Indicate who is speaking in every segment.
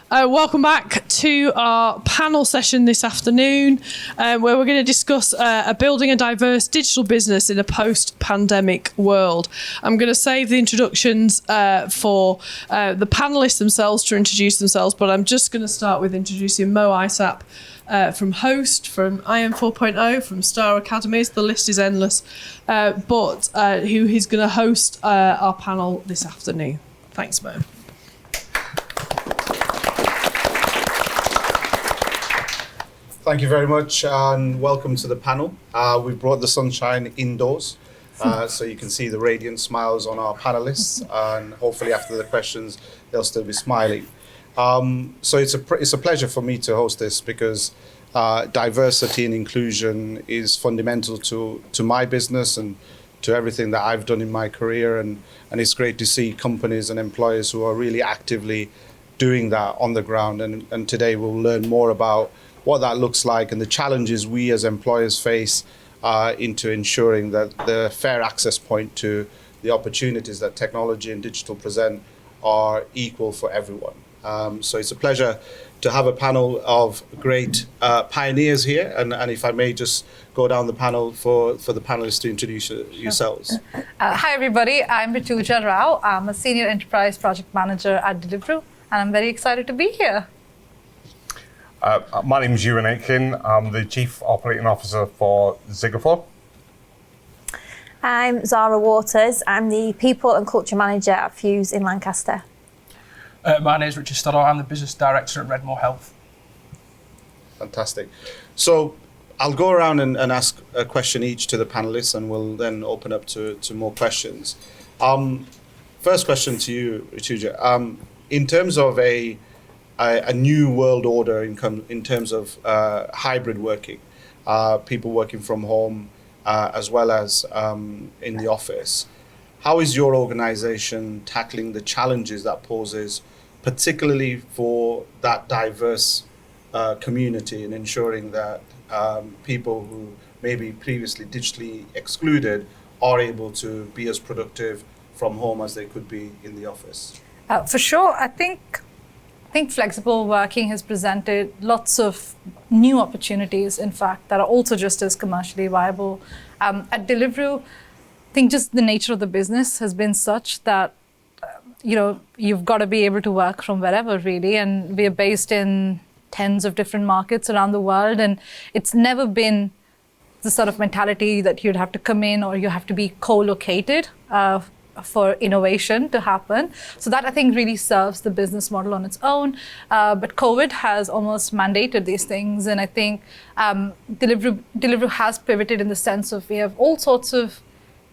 Speaker 1: Welcome back to our panel session this afternoon, where we're going to discuss building a diverse digital business in a post-pandemic world. I'm going to save the introductions for the panelists themselves to introduce themselves, but I'm just going to start with introducing Mo Isap from Host, from IM 4.0, from Star Academies. The list is endless, but who is going to host our panel this afternoon. Thanks, Mo.
Speaker 2: Thank you very much and welcome to the panel. We've brought the sunshine indoors so you can see the radiant smiles on our panelists, and hopefully after the questions they'll still be smiling. So it's a pleasure for me to host this because diversity and inclusion is fundamental to my business and to everything that I've done in my career, and it's great to see companies and employers who are really actively doing that on the ground, and today we'll learn more about what that looks like and the challenges we as employers face into ensuring that the fair access point to the opportunities that technology and digital present are equal for everyone. So it's a pleasure to have a panel of great pioneers here, and if I may just go down the panel for the panelists to introduce yourselves.
Speaker 3: Hi everybody, I'm Rituja. I'm a Senior Enterprise Project Manager at Deliveroo, and I'm very excited to be here.
Speaker 4: My name is Ewan Aitken. I'm the Chief Operating Officer for Zigafore.
Speaker 5: I'm Zara Waters. I'm the People and Culture Manager at Fuuse in Lancaster.
Speaker 6: My name is Richard Stoddart. I'm the Business Director at Redmoor Health.
Speaker 2: Fantastic. So I'll go around and ask a question each to the panelists, and we'll then open up to more questions. First question to you, Rituja. In terms of a new world order in terms of hybrid working, people working from home as well as in the office. How is your organization tackling the challenges that poses, particularly for that diverse community, and ensuring that people who may be previously digitally excluded are able to be as productive from home as they could be in the office?
Speaker 3: For sure, I think flexible working has presented lots of new opportunities, in fact, that are also just as commercially viable. At Deliveroo, I think just the nature of the business has been such that, you've got to be able to work from wherever, really. And we are based in tens of different markets around the world. And it's never been the sort of mentality that you'd have to come in or you have to be co-located for innovation to happen. So that, I think, really serves the business model on its own. But COVID has almost mandated these things. And I think Deliveroo has pivoted in the sense of we have all sorts of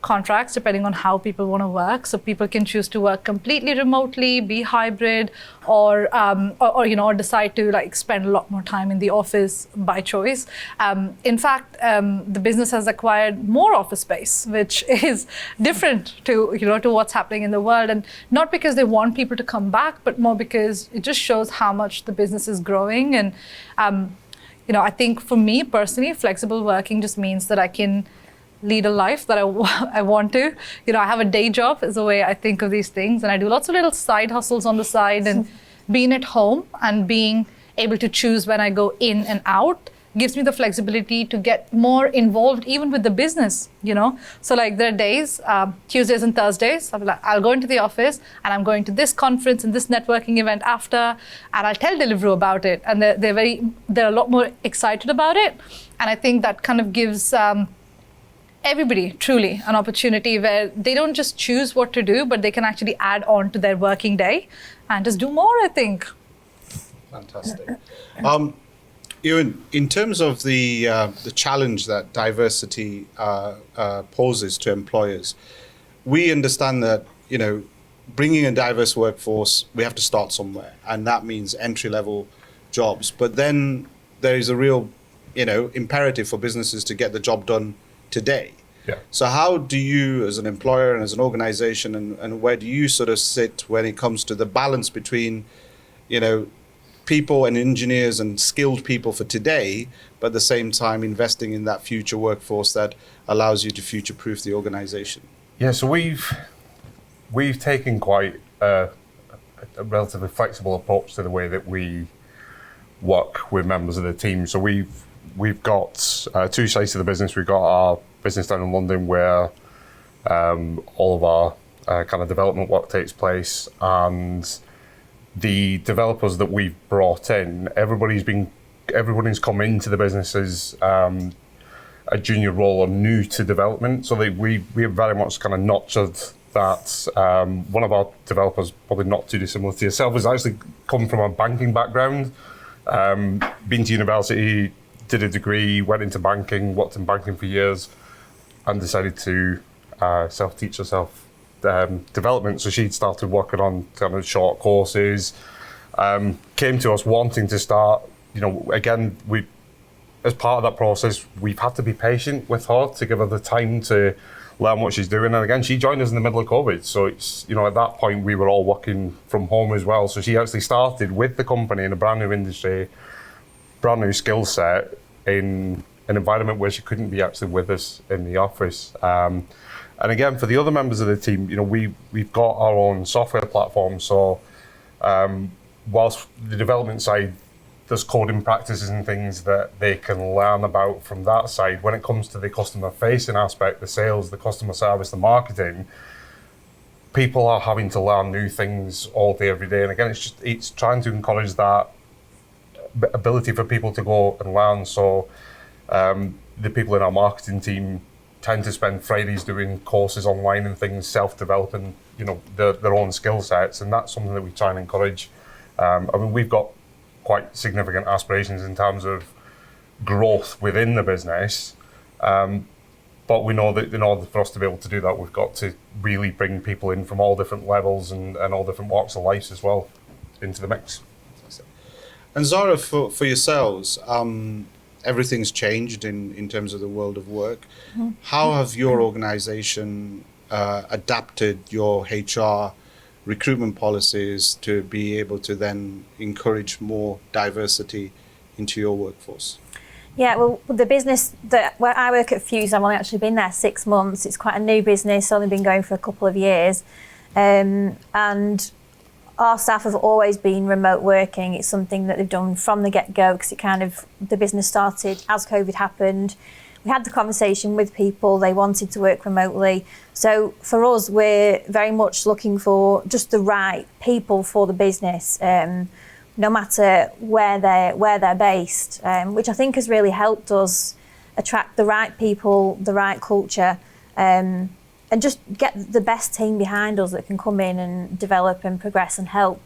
Speaker 3: contracts depending on how people want to work. So people can choose to work completely remotely, be hybrid, or decide to spend a lot more time in the office by choice. In fact, the business has acquired more office space, which is different to what's happening in the world, and not because they want people to come back, but more because it just shows how much the business is growing. And I think for me personally, flexible working just means that I can lead a life that I want to. I have a day job is the way I think of these things, and I do lots of little side hustles on the side, and being at home and being able to choose when I go in and out gives me the flexibility to get more involved even with the business, So there are days, Tuesdays and Thursdays, I'll go into the office and I'm going to this conference and this networking event after, and I'll tell Deliveroo about it. And they're a lot more excited about it. And I think that kind of gives everybody truly an opportunity where they don't just choose what to do, but they can actually add on to their working day and just do more, I think.
Speaker 2: Fantastic. Ewan, in terms of the challenge that diversity poses to employers, we understand that, bringing a diverse workforce, we have to start somewhere, and that means entry-level jobs. But then there is a real, imperative for businesses to get the job done today.
Speaker 4: Yeah.
Speaker 2: So how do you, as an employer and as an organization, and where do you sort of sit when it comes to the balance between, people and engineers and skilled people for today, but at the same time investing in that future workforce that allows you to future-proof the organization?
Speaker 4: Yeah, so we've taken quite a a relatively flexible approach to the way that we work with members of the team. So we've got two sides of the business. We've got our business down in London where all of our kind of development work takes place, and the developers that we've brought in, everybody's come into the business as a junior role or new to development. So we have very much kind of nurtured that. One of our developers, probably not too dissimilar to yourself, has actually come from a banking background, been to university, did a degree, went into banking, worked in banking for years, and decided to self-teach herself development. So she'd started working on kind of short courses, came to us wanting to start, again, as part of that process, we've had to be patient with her to give her the time to learn what she's doing. And again, she joined us in the middle of COVID. So it's, at that point, we were all working from home as well. So she actually started with the company in a brand new industry, brand new skill set in an environment where she couldn't be actually with us in the office. And again, for the other members of the team, we've got our own software platform. So whilst the development side, there's coding practices and things that they can learn about from that side. When it comes to the customer facing aspect, the sales, the customer service, the marketing, people are having to learn new things all day, every day. And again, it's trying to encourage that ability for people to go and learn. So the people in our marketing team tend to spend Fridays doing courses online and things, self-developing, their own skill sets. And that's something that we try and encourage. We've got quite significant aspirations in terms of growth within the business. But we know that in order for us to be able to do that, we've got to really bring people in from all different levels and all different walks of life as well into the mix.
Speaker 2: And Zara, for yourselves, everything's changed in terms of the world of work. Mm-hmm. How have your organization adapted your HR recruitment policies to be able to then encourage more diversity into your workforce?
Speaker 5: Yeah, well, the business where I work at Fuuse, I've only actually been there 6 months. It's quite a new business, only been going for a couple of years. And our staff have always been remote working. It's something that they've done from the get-go because the business started as COVID happened. We had the conversation with people, they wanted to work remotely. So for us, we're very much looking for just the right people for the business, no matter where they're based, which I think has really helped us attract the right people, the right culture, and just get the best team behind us that can come in and develop and progress and help.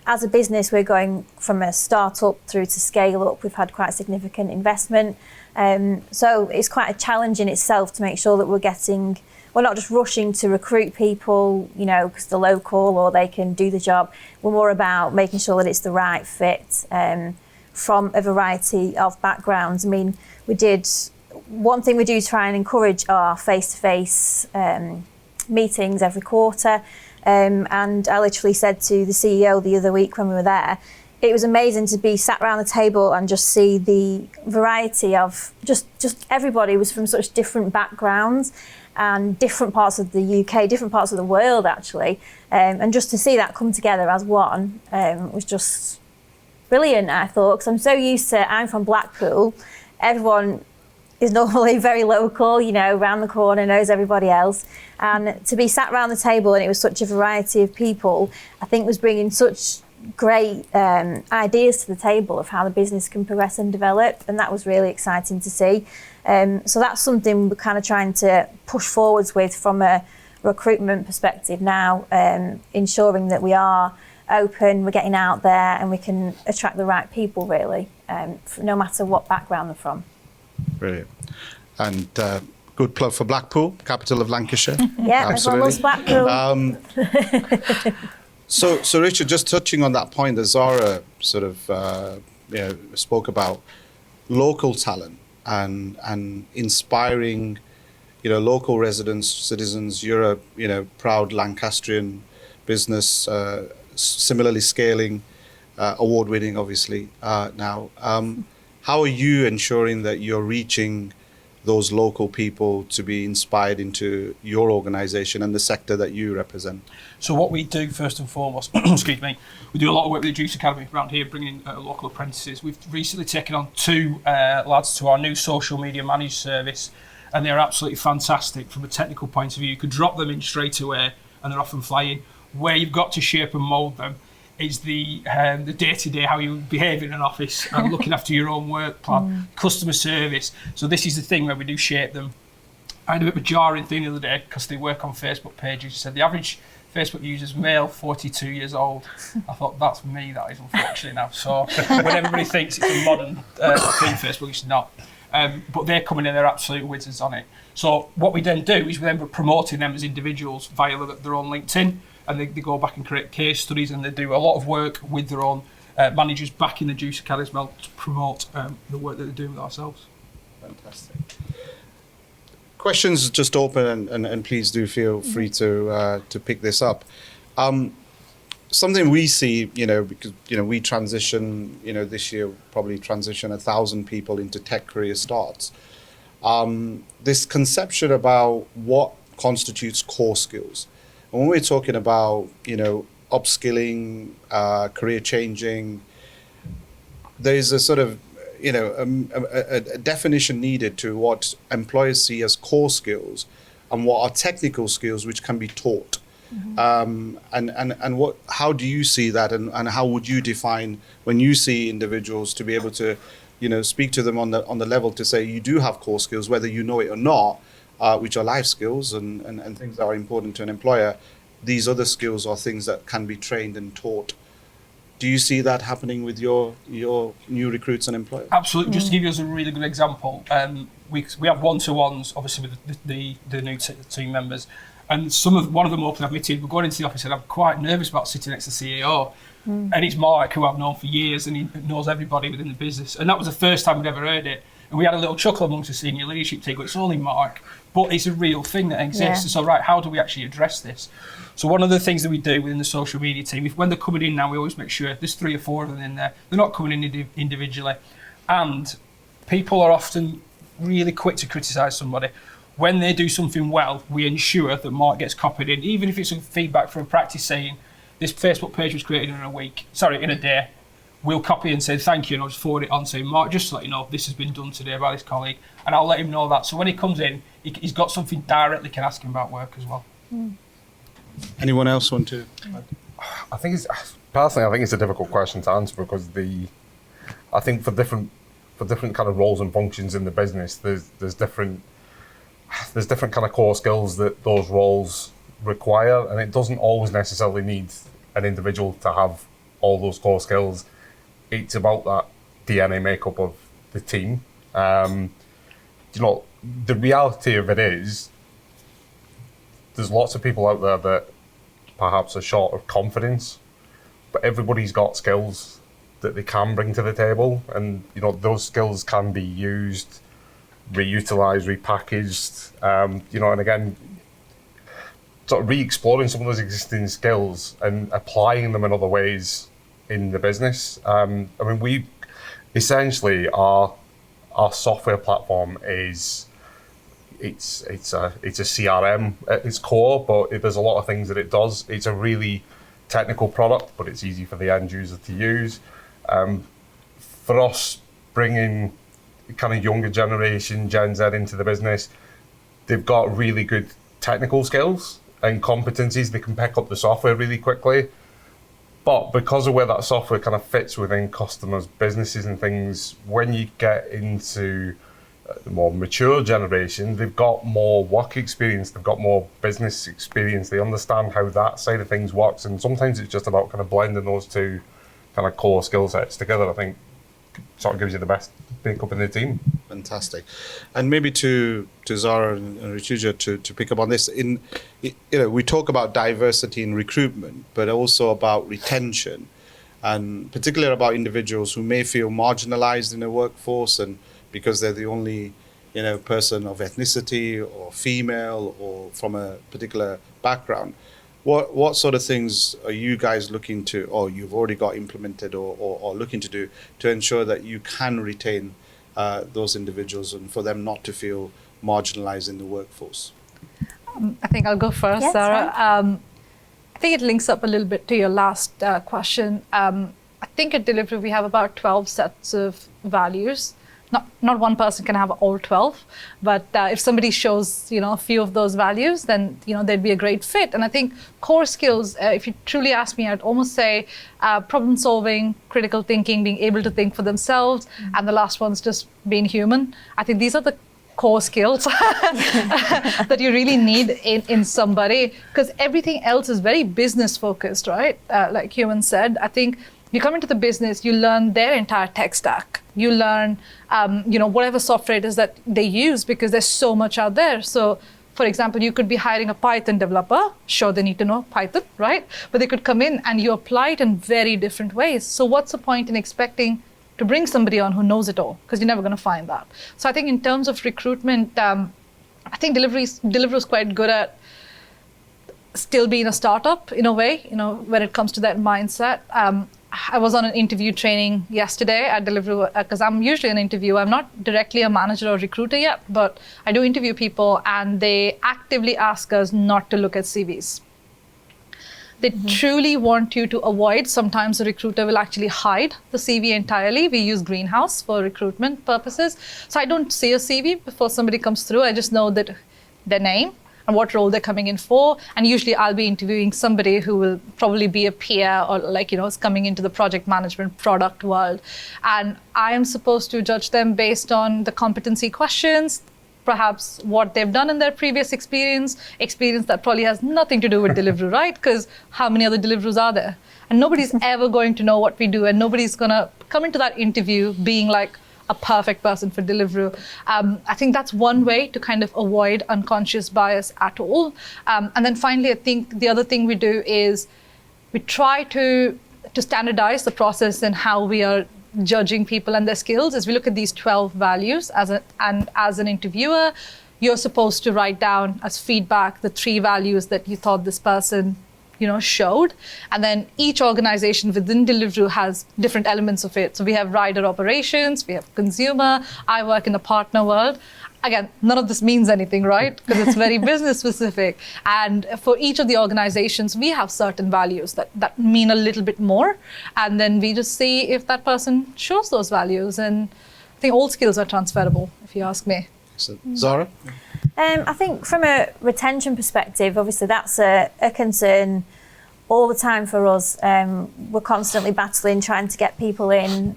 Speaker 5: As a business, we're going from a start-up through to scale-up. We've had quite significant investment. So it's quite a challenge in itself to make sure that we're not just rushing to recruit people, because they're local or they can do the job. We're more about making sure that it's the right fit from a variety of backgrounds. One thing we do try and encourage are face-to-face meetings every quarter. And I literally said to the CEO the other week when we were there, it was amazing to be sat around the table and just see the variety of just everybody was from such different backgrounds and different parts of the UK, different parts of the world actually. And just to see that come together as one was just brilliant, I thought, because I'm from Blackpool. Everyone is normally very local, around the corner, knows everybody else. And to be sat around the table and it was such a variety of people, I think was bringing such great ideas to the table of how the business can progress and develop, and that was really exciting to see. So that's something we're kind of trying to push forwards with from a recruitment perspective now, ensuring that we are open, we're getting out there and we can attract the right people really, no matter what background they're from.
Speaker 2: Brilliant. And good plug for Blackpool, capital of Lancashire.
Speaker 5: Yeah, everyone loves Blackpool.
Speaker 2: So Richard, just touching on that point that Zara sort of spoke about, local talent and inspiring, local residents, citizens. You're a proud Lancastrian business, similarly scaling, award-winning, obviously now. How are you ensuring that you're reaching those local people to be inspired into your organisation and the sector that you represent?
Speaker 6: So what we do first and foremost, excuse me, we do a lot of work with the Juice Academy around here, bringing local apprentices. We've recently taken on 2 lads to our new social media managed service, and they're absolutely fantastic from a technical point of view. You could drop them in straight away and they're off and flying. Where you've got to shape and mould them is the day-to-day, how you behave in an office and looking after your own work plan, customer service. So this is the thing where we do shape them. I had a bit of a jarring thing the other day because they work on Facebook pages. They said the average Facebook user's male, 42 years old. I thought, that's me, that is, unfortunately now. So when everybody thinks it's a modern thing, Facebook, it's not. But they're coming in, they're absolute wizards on it. So what we then do is we're promoting them as individuals via their own LinkedIn, and they go back and create case studies, and they do a lot of work with their own managers back in the Juice Academy as well to promote the work that they're doing with ourselves.
Speaker 2: Fantastic. Questions just open, and please do feel free to pick this up. Something we see, because we transition, this year probably transition 1,000 people into tech career starts. This conception about what constitutes core skills. And when we're talking about, upskilling, career changing, there's a sort of, a definition needed to what employers see as core skills and what are technical skills which can be taught. And how do you see that, and how would you define when you see individuals to be able to, speak to them on the level to say you do have core skills, whether you know it or not, which are life skills and things that are important to an employer. These other skills are things that can be trained and taught. Do you see that happening with your new recruits and employers?
Speaker 6: Absolutely. Just to give you a really good example, we have one-to-ones, obviously, with the new team members. And one of them openly admitted, we're going into the office and I'm quite nervous about sitting next to the CEO. And it's Mark, who I've known for years, and he knows everybody within the business. And that was the first time we'd ever heard it. And we had a little chuckle amongst the senior leadership team, it's only Mark, but it's a real thing that exists. Yeah. So, right, how do we actually address this? So one of the things that we do within the social media team, when they're coming in now, we always make sure there's 3 or 4 of them in there. They're not coming in individually. And people are often really quick to criticise somebody. When they do something well, we ensure that Mark gets copied in, even if it's some feedback from practice saying, this Facebook page was created in a day. We'll copy and say thank you, and I'll just forward it on saying, Mark, just to let you know, this has been done today by this colleague, and I'll let him know that. So when he comes in, he's got something directly can ask him about work as well.
Speaker 2: Anyone else want to?
Speaker 4: I think it's a difficult question to answer because I think for different kind of roles and functions in the business, there's different kind of core skills that those roles require, and it doesn't always necessarily need an individual to have all those core skills. It's about that DNA makeup of the team. The reality of it is there's lots of people out there that perhaps are short of confidence, but everybody's got skills that they can bring to the table, and those skills can be used, reutilised, repackaged, and again, sort of re-exploring some of those existing skills and applying them in other ways in the business. We essentially our software platform it's a CRM at its core, but there's a lot of things that it does. It's a really technical product, but it's easy for the end user to use. For us, bringing kind of younger generation, Gen Z, into the business, they've got really good technical skills and competencies. They can pick up the software really quickly. But because of where that software kind of fits within customers' businesses and things, when you get into the more mature generation, they've got more work experience, they've got more business experience, they understand how that side of things works, and sometimes it's just about kind of blending those two kind of core skill sets together. I think sort of gives you the best makeup in the team.
Speaker 2: Fantastic. And maybe to Zara and Rituja to pick up on this, we talk about diversity in recruitment, but also about retention, and particularly about individuals who may feel marginalized in the workforce, and because they're the only person of ethnicity or female or from a particular background. What sort of things are you guys looking to, or you've already got implemented or looking to do to ensure that you can retain those individuals and for them not to feel marginalized in the workforce?
Speaker 3: I think I'll go first,
Speaker 5: Yes,
Speaker 3: Zara. I think it links up a little bit to your last question. I think at Deliveroo we have about 12 sets of values. Not one person can have all 12, but if somebody shows, a few of those values, then, they'd be a great fit. And I think core skills, if you truly ask me, I'd almost say problem solving, critical thinking, being able to think for themselves, and the last one's just being human. I think these are the core skills that you really need in somebody, because everything else is very business focused, right? Like Human said, I think you come into the business, you learn their entire tech stack. You learn, whatever software it is that they use, because there's so much out there. So, for example, you could be hiring a Python developer. Sure, they need to know Python, right? But they could come in and you apply it in very different ways. So what's the point in expecting to bring somebody on who knows it all? Because you're never going to find that. So I think in terms of recruitment, I think Deliveroo is quite good at still being a startup in a way, when it comes to that mindset. I was on an interview training yesterday at Deliveroo, because I'm usually an interviewer. I'm not directly a manager or recruiter yet, but I do interview people, and they actively ask us not to look at CVs. They truly want you to avoid. Sometimes the recruiter will actually hide the CV entirely. We use Greenhouse for recruitment purposes. So I don't see a CV before somebody comes through. I just know that their name and what role they're coming in for. And usually I'll be interviewing somebody who will probably be a peer or is coming into the project management product world. And I am supposed to judge them based on the competency questions, perhaps what they've done in their previous experience that probably has nothing to do with Deliveroo, right? Because how many other Deliveroos are there? And nobody's ever going to know what we do, and nobody's going to come into that interview being like a perfect person for Deliveroo. I think that's one way to kind of avoid unconscious bias at all. And then finally, I think the other thing we do is we try to standardize the process and how we are judging people and their skills. As we look at these 12 values, as an interviewer, you're supposed to write down as feedback the 3 values that you thought this person showed. And then each organization within Deliveroo has different elements of it. So we have rider operations, we have consumer, I work in the partner world. Again, none of this means anything, right? Because it's very business specific. And for each of the organizations, we have certain values that mean a little bit more. And then we just see if that person shows those values. And I think all skills are transferable, if you ask me.
Speaker 2: So, Zara?
Speaker 5: I think from a retention perspective, obviously that's a concern all the time for us. We're constantly battling, trying to get people in,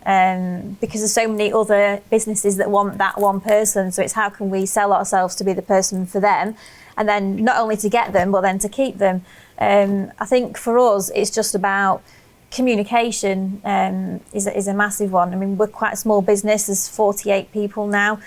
Speaker 5: because there's so many other businesses that want that one person. So it's how can we sell ourselves to be the person for them, and then not only to get them, but then to keep them. I think for us, it's just about communication is a massive one. I mean, we're quite a small business. There's 48 people now.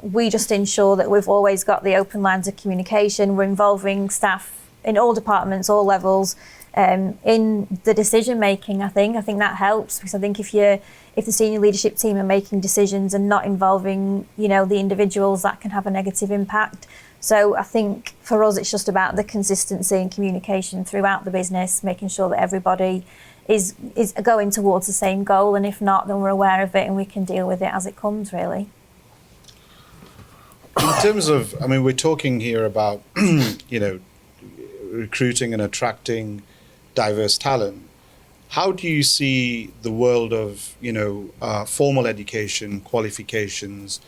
Speaker 5: We just ensure that we've always got the open lines of communication. We're involving staff in all departments, all levels, in the decision making. I think that helps, because I think if the senior leadership team are making decisions and not involving the individuals, that can have a negative impact. So I think for us it's just about the consistency and communication throughout the business, making sure that everybody is going towards the same goal, and if not, then we're aware of it and we can deal with it as it comes, really.
Speaker 2: In terms of, we're talking here about recruiting and attracting diverse talent. How do you see the world of formal education, qualifications,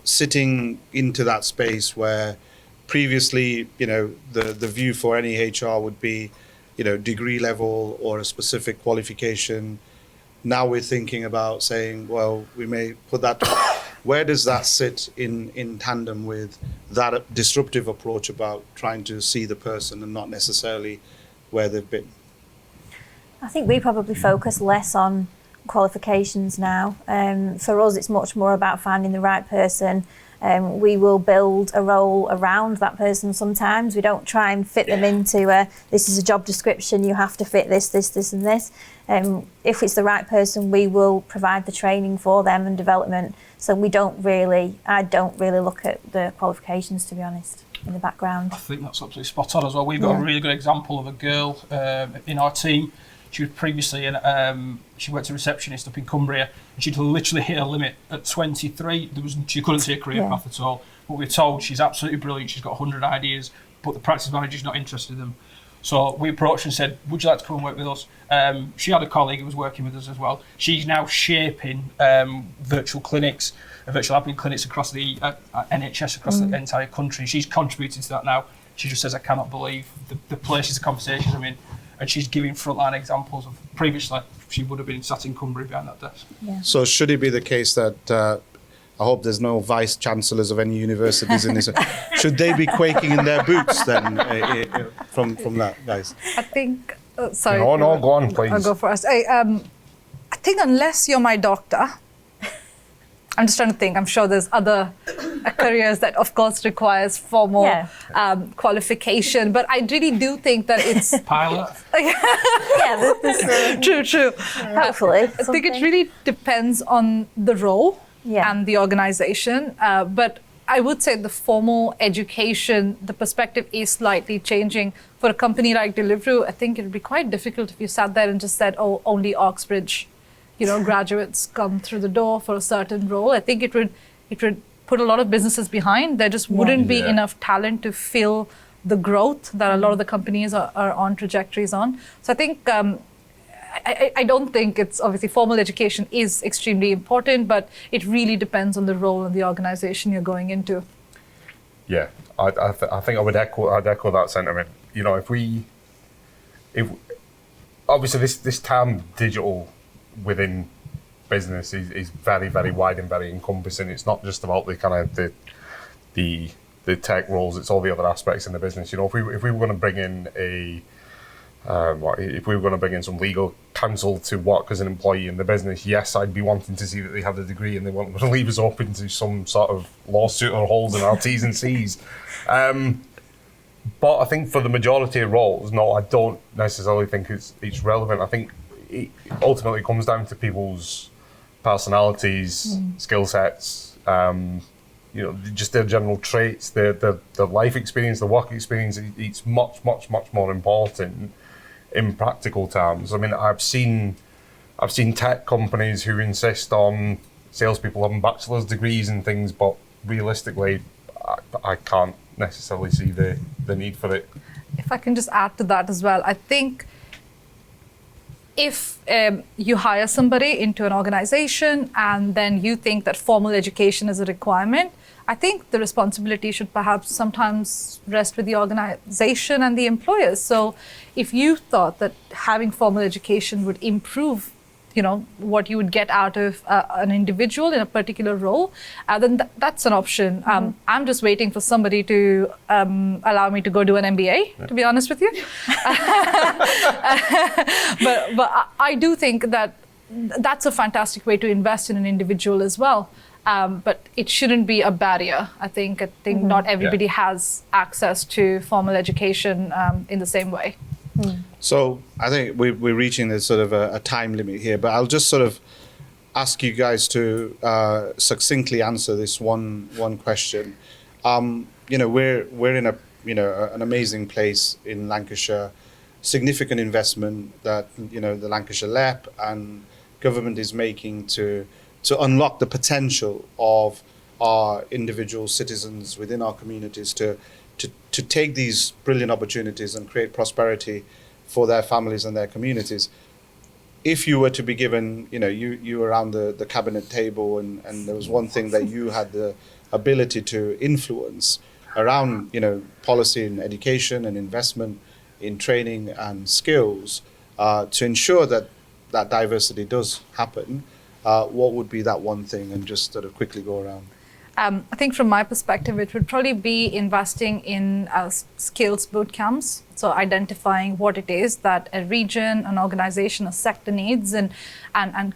Speaker 2: sitting into that space where previously the view for any HR would be degree level or a specific qualification? Now we're thinking about saying, well, we may put that. Where does that sit in tandem with that disruptive approach about trying to see the person and not necessarily where they've been?
Speaker 5: I think we probably focus less on qualifications now. For us, it's much more about finding the right person. We will build a role around that person sometimes. We don't try and fit them into this is a job description, you have to fit this, and this. If it's the right person, we will provide the training for them and development. So I don't really look at the qualifications, to be honest, in the background.
Speaker 6: I think that's absolutely spot on as well. We've got a really good example of a girl in our team She was previously she worked as a receptionist up in Cumbria, and she'd literally hit her limit at 23. She couldn't see a career path at all. But we're told she's absolutely brilliant. She's got 100 ideas, but the practice manager's not interested in them. So we approached her and said, would you like to come and work with us? She had a colleague who was working with us as well. She's now shaping virtual clinics, virtual admin clinics across the NHS, across the entire country. She's contributing to that now. She just says, I cannot believe the places, the conversations I'm in. And she's giving frontline examples of previously she would have been sat in Cumbria behind that desk.
Speaker 5: Yeah.
Speaker 2: So should it be the case that I hope there's no vice chancellors of any universities in this? Should they be quaking in their boots then from that, guys?
Speaker 3: I think, sorry.
Speaker 4: No, go on, please.
Speaker 3: I'll go first. I think unless you're my doctor, I'm just trying to think. I'm sure there's other careers that, of course, requires formal qualification. But I really do think that it's...
Speaker 6: Pilot.
Speaker 3: True.
Speaker 5: Hopefully.
Speaker 3: I think it really depends on the role and the organization. But I would say the formal education, the perspective is slightly changing. For a company like Deliveroo, I think it would be quite difficult if you sat there and just said, oh, only Oxbridge, graduates come through the door for a certain role. I think it would put a lot of businesses behind. There just wouldn't be enough talent to fill the growth that a lot of the companies are on trajectories on. So I think I don't think it's obviously formal education is extremely important, but it really depends on the role and the organization you're going into.
Speaker 4: Yeah, I think I'd echo that sentiment. If obviously this term digital within business is very, very wide and very encompassing. It's not just about the kind of the tech roles; it's all the other aspects in the business. If we were going to bring in if we were going to bring in some legal counsel to work as an employee in the business, yes, I'd be wanting to see that they have the degree and they weren't going to leave us open to some sort of lawsuit or holes in our T's and C's. But I think for the majority of roles, no, I don't necessarily think it's relevant. I think it ultimately comes down to people's personalities, skill sets, just their general traits, their life experience, the work experience. It's much, much, much more important in practical terms. I mean, I've seen tech companies who insist on salespeople having bachelor's degrees and things, but realistically, I can't necessarily see the need for it.
Speaker 3: If I can just add to that as well, I think if you hire somebody into an organization and then you think that formal education is a requirement, I think the responsibility should perhaps sometimes rest with the organization and the employers. So if you thought that having formal education would improve what you would get out of an individual in a particular role, then that's an option. I'm just waiting for somebody to allow me to go do an MBA, to be honest with you. But I do think that that's a fantastic way to invest in an individual as well. But it shouldn't be a barrier. I think not everybody has access to formal education in the same way.
Speaker 2: So I think we're reaching this sort of a time limit here, but I'll just sort of ask you guys to succinctly answer this one question. We're in an amazing place in Lancashire, significant investment that the Lancashire LEP and government is making to unlock the potential of our individual citizens within our communities to take these brilliant opportunities and create prosperity for their families and their communities. If you were to be given, you were around the cabinet table and there was one thing that you had the ability to influence around, policy and education and investment in training and skills to ensure that diversity does happen, what would be that one thing? And just sort of quickly go around.
Speaker 3: I think from my perspective, it would probably be investing in skills boot camps. So identifying what it is that a region, an organization, a sector needs and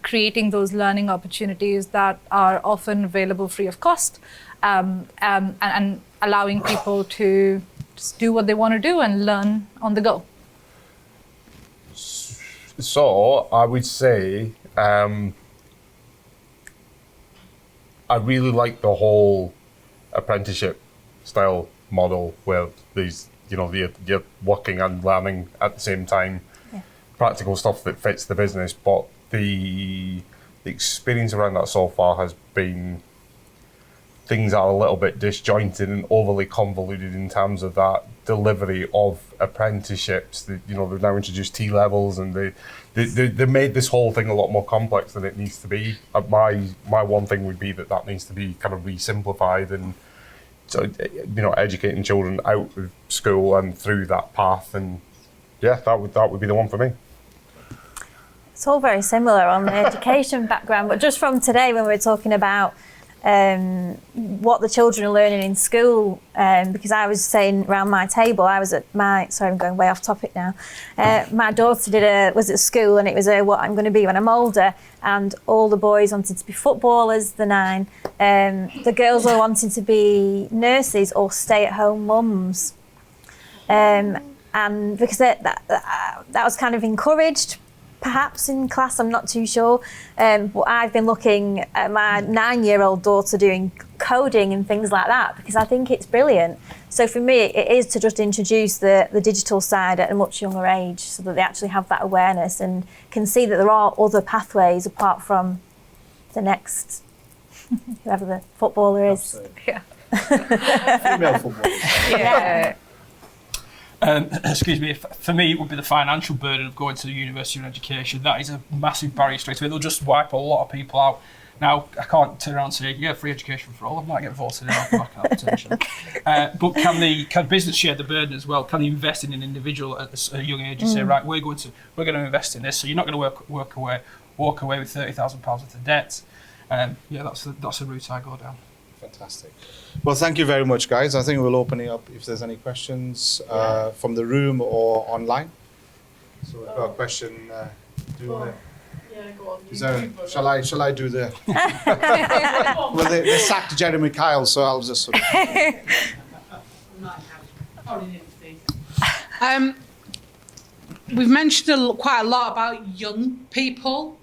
Speaker 3: creating those learning opportunities that are often available free of cost and allowing people to just do what they want to do and learn on the go.
Speaker 4: So I would say I really like the whole apprenticeship style model where these, you're working and learning at the same time. practical stuff that fits the business, but the experience around that so far has been things are a little bit disjointed and overly convoluted in terms of that delivery of apprenticeships. They've now introduced T-levels, and they made this whole thing a lot more complex than it needs to be. My one thing would be that needs to be kind of re-simplified, and so educating children out of school and through that path. And yeah, that would be the one for me.
Speaker 5: It's all very similar on the education background, but just from today when we were talking about what the children are learning in school, because I was saying around my table, I was at sorry, I'm going way off topic now. My daughter was at school, and it was what I'm going to be when I'm older, and all the boys wanted to be footballers, the 9. The girls all wanted to be nurses or stay-at-home mums. And because that was kind of encouraged, perhaps in class, I'm not too sure. But I've been looking at my 9-year-old daughter doing coding and things like that, because I think it's brilliant. So for me, it is to just introduce the digital side at a much younger age, so that they actually have that awareness and can see that there are other pathways apart from the next, whoever the footballer is.
Speaker 2: Absolutely.
Speaker 3: Yeah.
Speaker 2: Female footballers.
Speaker 3: Yeah.
Speaker 6: Excuse me, for me it would be the financial burden of going to the university and education. That is a massive barrier straight away. They'll just wipe a lot of people out. Now, I can't turn around and say, yeah, free education for all. I might get voted out back out potentially. But can business share the burden as well? Can they invest in an individual at a young age and say, right, we're going to invest in this, so you're not going to walk away with £30,000 worth of debt. That's a route I go down.
Speaker 2: Fantastic. Well, thank you very much, guys. I think we'll open it up if there's any questions from the room or online. So we've got a question. Do you want to?
Speaker 1: Yeah, go on.
Speaker 2: Is there, shall I do the? Well, they sacked Jeremy Kyle, so I'll just. Sort of...
Speaker 7: We've mentioned quite a lot about young people,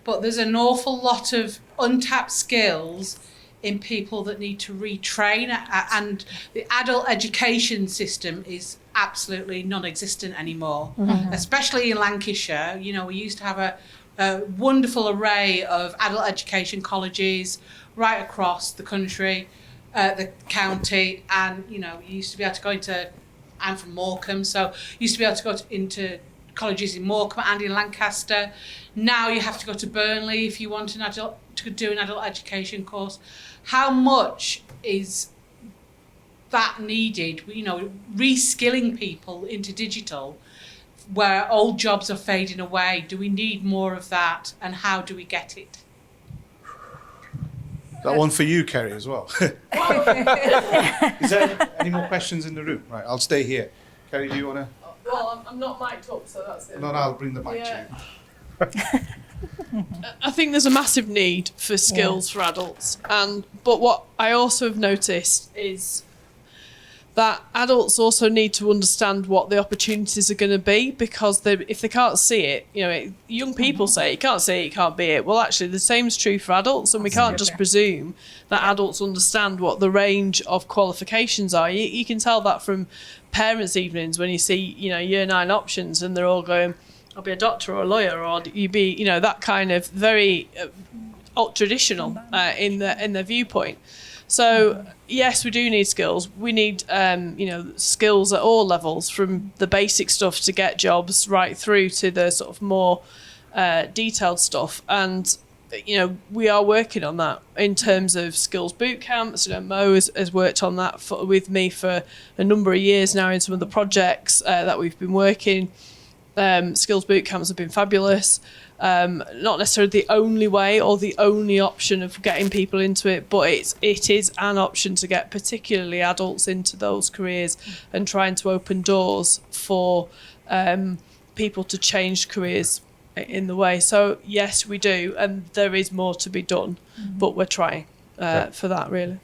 Speaker 7: but there's an awful lot of untapped skills in people that need to retrain, and the adult education system is absolutely non-existent anymore, especially in Lancashire. We used to have a wonderful array of adult education colleges right across the country, the county, and you used to be able to go into, I'm from Morecambe, so you used to be able to go into colleges in Morecambe and in Lancaster. Now you have to go to Burnley if you want to do an adult education course. How much is that needed? Reskilling people into digital, where old jobs are fading away. Do we need more of that, and how do we get it?
Speaker 2: That one for you, Kerry, as well. Is there any more questions in the room? Right, I'll stay here. Kerry, do you want to?
Speaker 1: Well, I'm not mic'd up, so that's it.
Speaker 2: No, I'll bring the mic to you.
Speaker 1: I think there's a massive need for skills for adults, but what I also have noticed is that adults also need to understand what the opportunities are going to be, because if they can't see it, young people say you can't see it, you can't be it. Well, actually, the same is true for adults, and we can't just presume that adults understand what the range of qualifications are. You can tell that from parents' evenings when you see, year 9 options, and they're all going, I'll be a doctor or a lawyer, or you be, that kind of very traditional in their viewpoint. So yes, we do need skills. We need skills at all levels, from the basic stuff to get jobs right through to the sort of more detailed stuff. And we are working on that in terms of skills boot camps. Mo has worked on that with me for a number of years now in some of the projects that we've been working. Skills boot camps have been fabulous. Not necessarily the only way or the only option of getting people into it, but it is an option to get particularly adults into those careers and trying to open doors for people to change careers in the way. So yes, we do, and there is more to be done, but we're trying for that, really.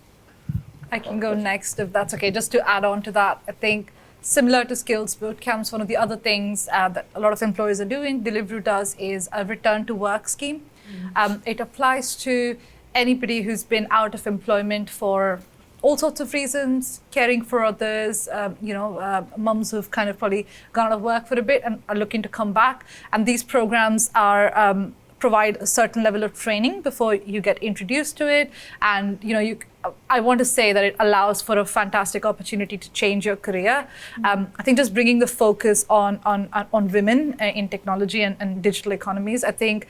Speaker 3: I can go next if that's okay. Just to add on to that, I think similar to skills boot camps, one of the other things that a lot of employers are doing, Deliveroo does, is a return to work scheme. It applies to anybody who's been out of employment for all sorts of reasons, caring for others, mums who've kind of probably gone out of work for a bit and are looking to come back. And these programs are provide a certain level of training before you get introduced to it. And I want to say that it allows for a fantastic opportunity to change your career. I think just bringing the focus on women in technology and digital economies, I think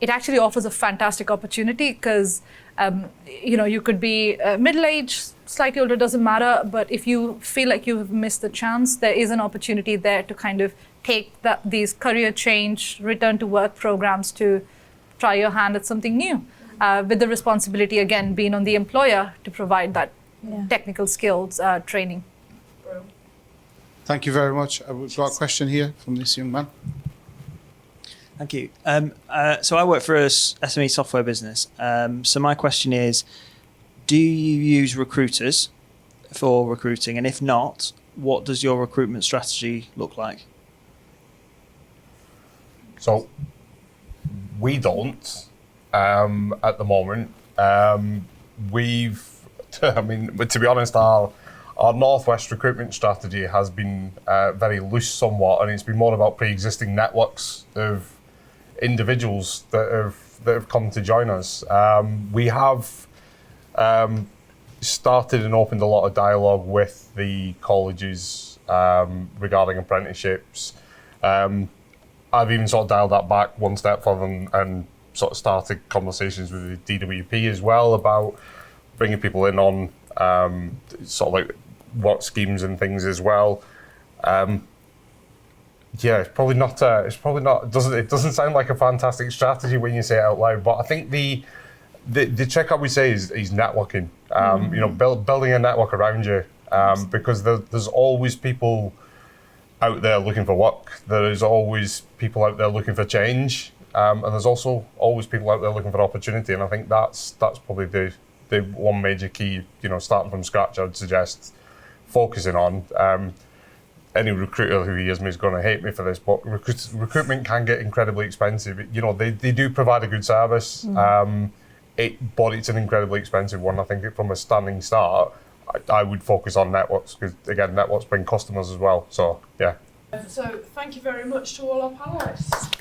Speaker 3: it actually offers a fantastic opportunity because you could be middle-aged, slightly older, doesn't matter. But if you feel like you have missed the chance, there is an opportunity there to kind of take these career change, return to work programs to try your hand at something new, with the responsibility, again, being on the employer to provide that technical skills training.
Speaker 2: Thank you very much. We've got a question here from this young man.
Speaker 8: Thank you. So I work for a SME software business. So my question is, do you use recruiters for recruiting? And if not, what does your recruitment strategy look like?
Speaker 4: So we don't at the moment. But to be honest, our Northwest recruitment strategy has been very loose somewhat, and it's been more about pre-existing networks of individuals that have come to join us. We have started and opened a lot of dialogue with the colleges regarding apprenticeships. I've even sort of dialed that back one step further and sort of started conversations with the DWP as well about bringing people in on sort of like work schemes and things as well. It's probably not. It doesn't sound like a fantastic strategy when you say it out loud. But I think the trick I would say is networking. Building a network around you, because there's always people out there looking for work. There is always people out there looking for change, and there's also always people out there looking for opportunity. And I think that's probably the one major key. Starting from scratch, I would suggest focusing on. Any recruiter who hears me is going to hate me for this, but recruitment can get incredibly expensive. They do provide a good service, but it's an incredibly expensive one. I think from a standing start, I would focus on networks because, again, networks bring customers as well. So, yeah.
Speaker 1: So thank you very much to all our panellists.